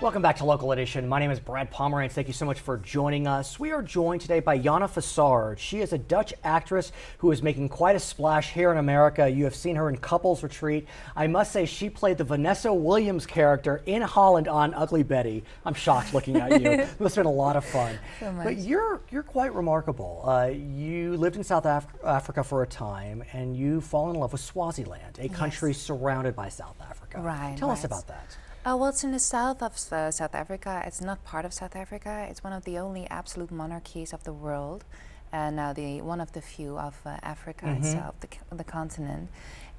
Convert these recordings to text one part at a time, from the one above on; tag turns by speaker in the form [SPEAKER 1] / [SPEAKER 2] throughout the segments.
[SPEAKER 1] Welcome back to Local Edition. My name is Brad Pomerance. Thank you so much for joining us. We are joined today by Janna Fassaert. She is a Dutch actress who is making quite a splash here in America. You have seen her in Couples Retreat. I must say she played the Vanessa Williams character in Holland on Ugly Betty. I'm shocked looking at you. It must have been a lot of fun.
[SPEAKER 2] So much.
[SPEAKER 1] But you're quite remarkable. You lived in South Africa for a time and you fall in love with Swaziland, a country surrounded by South Africa.
[SPEAKER 2] Right.
[SPEAKER 1] Tell us about that.
[SPEAKER 2] Well, it's in the south of South Africa. It's not part of South Africa. It's one of the only absolute monarchies of the world, and now one of the few of Africa itself, the continent.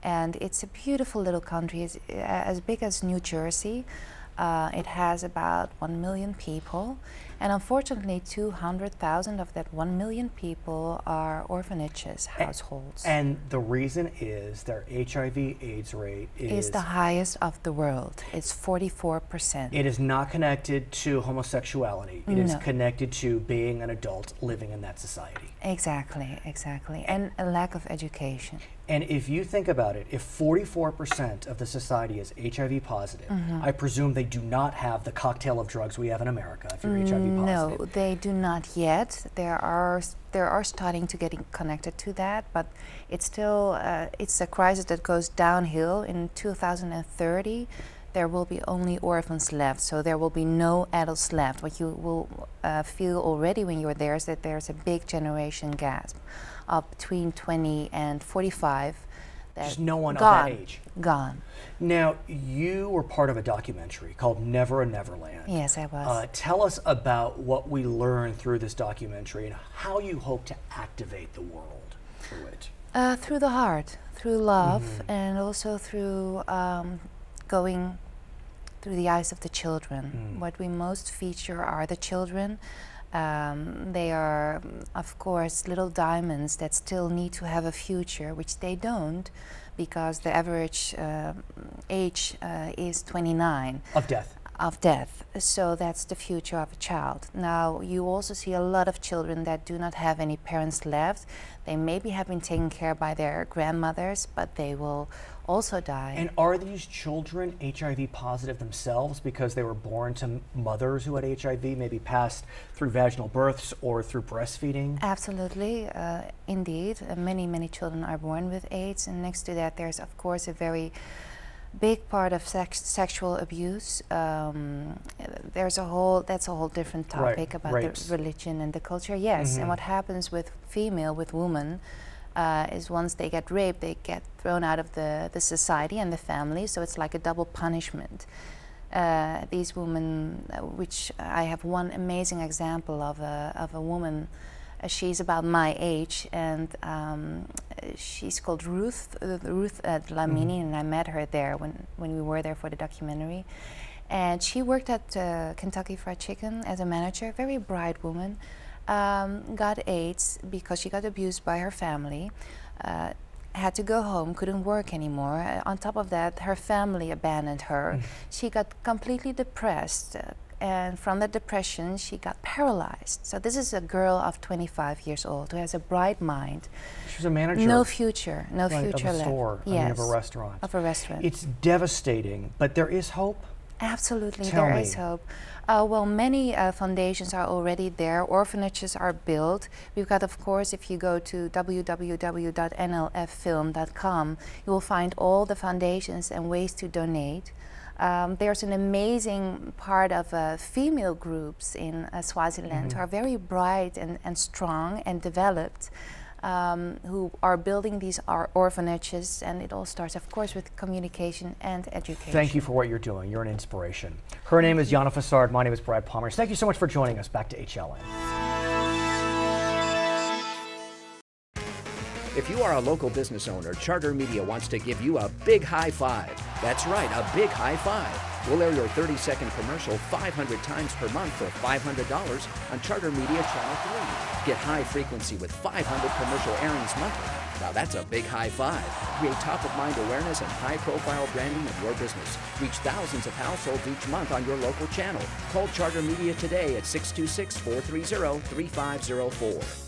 [SPEAKER 2] And it's a beautiful little country. It's as big as New Jersey. It has about 1 million people, and unfortunately 200,000 of that 1 million people are orphanages, households.
[SPEAKER 1] And the reason is their HIV/AIDS rate is
[SPEAKER 2] the highest of the world. It's 44%.
[SPEAKER 1] It is not connected to homosexuality. It is connected to being an adult living in that society.
[SPEAKER 2] Exactly, exactly. And a lack of education.
[SPEAKER 1] And if you think about it, if 44% of the society is HIV positive, I presume they do not have the cocktail of drugs we have in America if you're HIV positive.
[SPEAKER 2] No, they do not yet. There are starting to get connected to that, but it's still it's a crisis that goes downhill. In 2030, there will be only orphans left, so there will be no adults left. What you will feel already when you're there is that there's a big generation gap of between 20 and 45.
[SPEAKER 1] Just no one of that age.
[SPEAKER 2] Gone.
[SPEAKER 1] Now, you were part of a documentary called Never a Neverland.
[SPEAKER 2] Yes, I was.
[SPEAKER 1] Tell us about what we learned through this documentary and how you hope to activate the world through it.
[SPEAKER 2] Through the heart, through love, and also through going through the eyes of the children. What we most feature are the children. They are, of course, little diamonds that still need to have a future, which they don't, because the average age is 29.
[SPEAKER 1] Of death.
[SPEAKER 2] Of death. So that's the future of a child. Now, you also see a lot of children that do not have any parents left. They maybe have been taken care by their grandmothers, but they will also die.
[SPEAKER 1] And are these children HIV positive themselves because they were born to mothers who had HIV, maybe passed through vaginal births or through breastfeeding?
[SPEAKER 2] Absolutely, indeed. Many children are born with AIDS, and next to that there's of course a very big part of sexual abuse. That's a whole different topic about
[SPEAKER 1] rapes.
[SPEAKER 2] The religion and the culture. Yes, and what happens with women, is once they get raped, they get thrown out of the society and the family, so it's like a double punishment. These women, which I have one amazing example of a woman, she's about my age, and she's called Ruth Dlamini, and I met her there when we were there for the documentary. And she worked at Kentucky Fried Chicken as a manager, very bright woman. Got AIDS because she got abused by her family, had to go home, couldn't work anymore. On top of that, her family abandoned her. She got completely depressed, and from the depression, she got paralyzed. So this is a girl of 25 years old who has a bright mind.
[SPEAKER 1] She was a manager.
[SPEAKER 2] No future, no future
[SPEAKER 1] of a
[SPEAKER 2] left.
[SPEAKER 1] store,
[SPEAKER 2] Yes.
[SPEAKER 1] I mean, of a restaurant.
[SPEAKER 2] Of a restaurant.
[SPEAKER 1] It's devastating, but there is hope.
[SPEAKER 2] Absolutely,
[SPEAKER 1] Tell
[SPEAKER 2] there
[SPEAKER 1] me.
[SPEAKER 2] is hope. Well, many foundations are already there. Orphanages are built. We've got, of course, if you go to www.nlffilm.com, you will find all the foundations and ways to donate. There's an amazing part of female groups in Swaziland who are very bright and strong and developed, who are building these orphanages, and it all starts, of course, with communication and education.
[SPEAKER 1] Thank you for what you're doing. You're an inspiration. Her name is Janna Fassaert. My name is Brad Pomerance. Thank you so much for joining us. Back to HLN.
[SPEAKER 3] If you are a local business owner, Charter Media wants to give you a big high five. That's right, a big high five. We'll air your 30-second commercial 500 times per month for $500 on Charter Media Channel 3. Get high frequency with 500 commercial airings monthly. Now that's a big high five. Create top-of-mind awareness and high-profile branding of your business. Reach thousands of households each month on your local channel. Call Charter Media today at 626-430-3504.